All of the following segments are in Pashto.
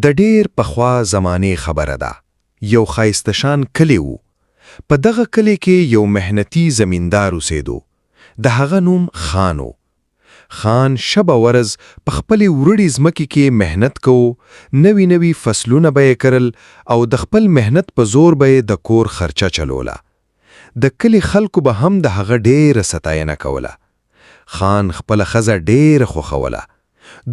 د ډیر پخوا زمانه خبره ده. یو خایستشان کلی وو. په دغه کلی کې یو مهنتي زمیندار اوسېدو. د هغه نوم خان وو. خان شب ورځ په خپل ورړي ځمکې کې مهنت کوو، نوي فصلونه به یې کرل او د خپل مهنت په زور به یې د کور خرچه چلوله. د کلی خلکو به هم د هغه ډېره ستاینه کوله. خان خپل ښځه ډېره خوښوله.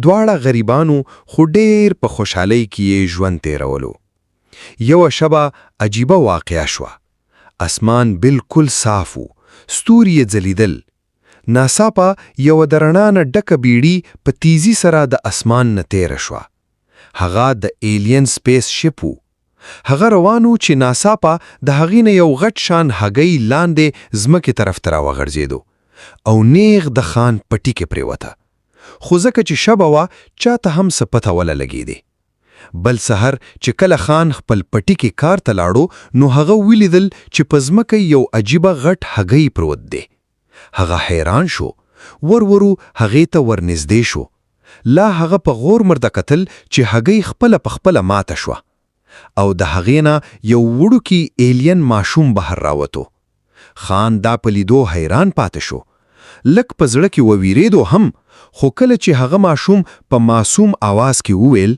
دواړه غریبانو خو ډېر په خوشحالۍ کې یې ژوند تېرولو. یوه شبه عجیبه واقعه شوه. اسمان بالکل صاف و. ستوري یې ځلیدل. ناڅاپه یوه د رڼا نه ډکه بیړۍ په تیزی سره د اسمان نه تېره شوه. هغه د ایلین سپیس شپ و. هغه روانو چې ناڅاپه د هغې نه یو غټ شان هګۍ لاندې ځمکې طرف ته راوغورځېدو او نیغ د خان پټي کې پرېوته. خو ځکه چې شبه وه چاته هم څه پته ونه لګېدې. بل سحر چې کله خان خپل پټي کې کار ته لاړو نو هغه ولیدل چې په ځمکه یو عجیبه غټ هګۍ پروت دی. هغه حیران شو. ورورو هغې ته ورنږدې شو. لا هغه په غور مرده کتل چې هګۍ خپله په خپله ماته شوه او د هغې نه یو وړوکی ایلین ماشوم بهر راوتو. خان دا په لیدو حیران پاتې شو. لږ په زړه کې وویریدو هم، خو کله چې هغه ماشوم په معصوم आवाज کې وویل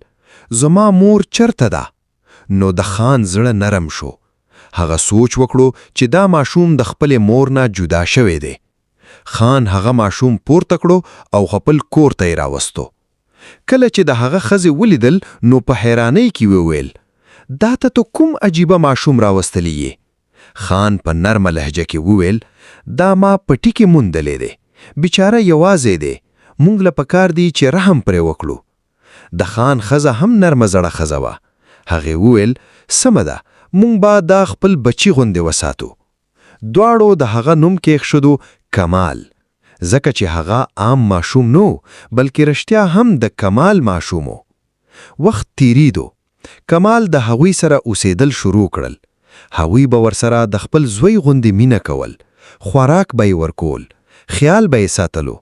زما مور چرته ده، نو د خان زړه نرم شو. هغه سوچ وکړو چې دا ماشوم د خپل مور نه جدا شوی دی. خان هغه ماشوم پورته کړو او خپل کور ته یې راوستو. کله چې د هغه ښځې ولیدل نو په حیرانۍ کې وویل دا ته کوم عجیبه ماشوم راوستلی یې؟ خان په نرمه لهجه کې وویل دا ما پټي کې موندلی دی. بیچاره یوازې دی. مونږ له پکار دی چې رحم پرې وکړو. د خان ښځه هم نرمه زړه ښځه وه. هغې وویل سمه ده، مونږ به دا خپل بچي غوندې وساتو. دواړو د هغه نوم کېښودو کمال، ځکه چې هغه عام ماشوم نو بلکې رښتیا هم د کمال ماشوم و. وخت تیریدو. کمال د هغوی سره اوسېدل شروع کړل. هغوی به ورسره د خپل زوی غوندې مینه کول. خوراک به یې ورکول. خیال به یې ساتلو.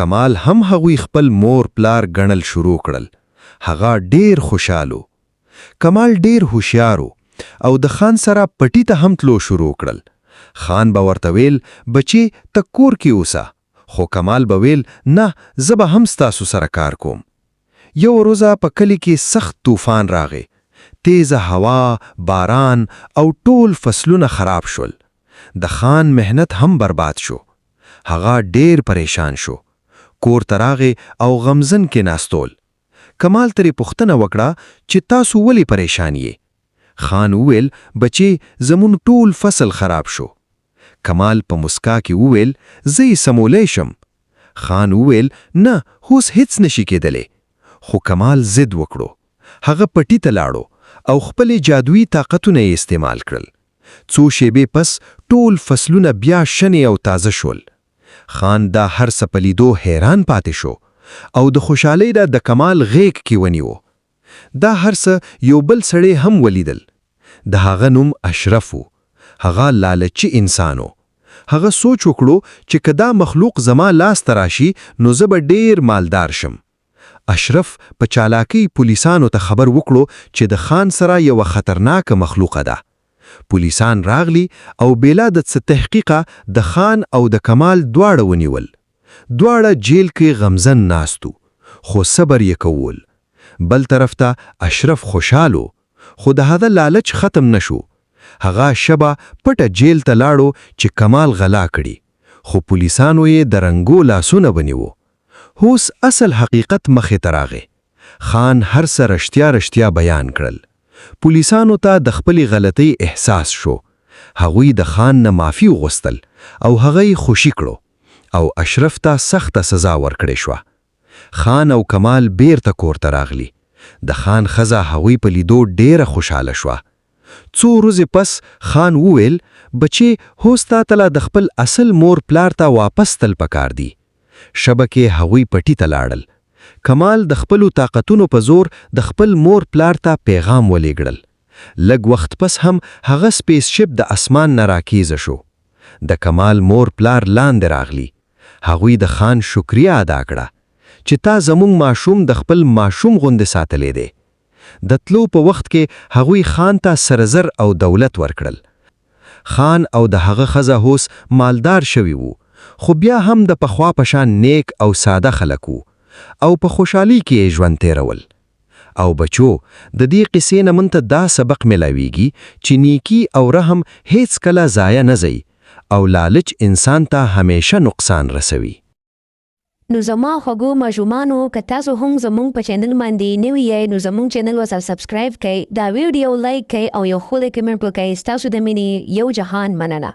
کمال هم هغوی خپل مور پلار ګڼل شروع کړل. هغه ډېر خوشحالو. کمال ډېر هوښیارو او د خان سره پټي ته هم تلو شروع کړل. خان به ورته ویل بچي ته کور کې اوسه، خو کمال به ویل نه زه به هم ستاسو سره کار کوم. یو ورځ په کلی کې سخت طوفان راغی. تیزه هوا، باران او ټول فصلونه خراب شول. د خان مهنت هم برباد شو. هغه ډېر پریشان شو. کور ته راغی او غمزن کې ناستول. کمال ترې پوښتنه وکړه چې تاسو ولې پریشان یې؟ خان وویل بچي زمون ټول فصل خراب شو. کمال په مسکا کې وویل زه یې سمولی شم. خان وویل نه اوس هیڅ نشي کېدلی. خو کمال ضد وکړو. هغه پټي ته لاړو او خپل جادویي طاقتونه یې استعمال کړل. څو شیبې پس ټول فصلونه بیا شنې او تازه شول. خان دا هر څه په لیدو حیران پاتې شو او د خوشحالۍ د کمال غیږ کې ونیو. دا هر څه یو بل سړی هم ولیدل. د هغه نوم اشرف و. هغه لالچي انسانو. هغه سوچ وکړو چې که دا مخلوق زما لاس ته راشي نو زه به ډېر مالدار شم. اشرف په چالاکی پولیسانو ته خبر وکړو چې د خان سره یو خطرناک مخلوقه ده. پولیسان راغلی او بلا د څه تحقیقه د خان او د کمال دواړه ونیول. دواړه جیل کې غمزن ناستو، خو صبر یې کول. بل طرف ته اشرف خوشحالو، خو د هغه لالچ ختم نشو. هغه شبه پټه جیل ته لاړو چې کمال غلا کړي، خو پولیسانو یې د رنګو لاسونه ونیو. اوس اصل حقیقت مخې ته راغی. خان هر څه رښتیا بیان کړل. پولیسانو ته د خپلې غلطۍ احساس شو. هغوی د خان نه معافي وغوښتل او هغه یې خوشي کړو او اشرف ته سخته سزا ورکړې شوه. خان او کمال بیرته کور ته راغلی. د خان ښځه هغوی په لیدو ډېره خوشحاله شوه. څو ورځې پس خان وویل بچي اوس تا ته د خپل اصل مور پلار ته واپس تل پکار دی. شبکه هغوی پټي ته لاړل. کمال د خپلو طاقتونو په زور د خپل مور پلار ته پیغام ولېږل. لږ وخت پس هم هغه سپیس شپ د اسمان نه راکیزه شو. د کمال مور پلار لاندې راغلی. هغوی د خان شکریه ادا کړه چې تا زمونږ ماشوم د خپل ماشوم غوندې ساتلی دی. د تلو په وخت کې هغوی خان ته سرزر او دولت ورکړل. خان او د هغه ښځه اوس مالدار شوي وو، خو بیا هم د پخوا په شان نیک او ساده خلک وو او په خوشحالي کې یې ژوند تیرول. او بچو، د دې قصې نه موږ ته دا سبق ملاویږي چې نیکی او رحم هیڅ کله ضایع نه ځي او لالچ انسان ته همیشه نقصان رسوي. نو زما خوږو ماشومانو، که تاسو هم زموږ په چینل باندې نوي یې نو زموږ چینل ورسره سبسکرایب کړئ، دا ویډیو لایک کړئ او یو ښکلی کمنټ وکړئ. ستاسو د مینې یو جهان مننه.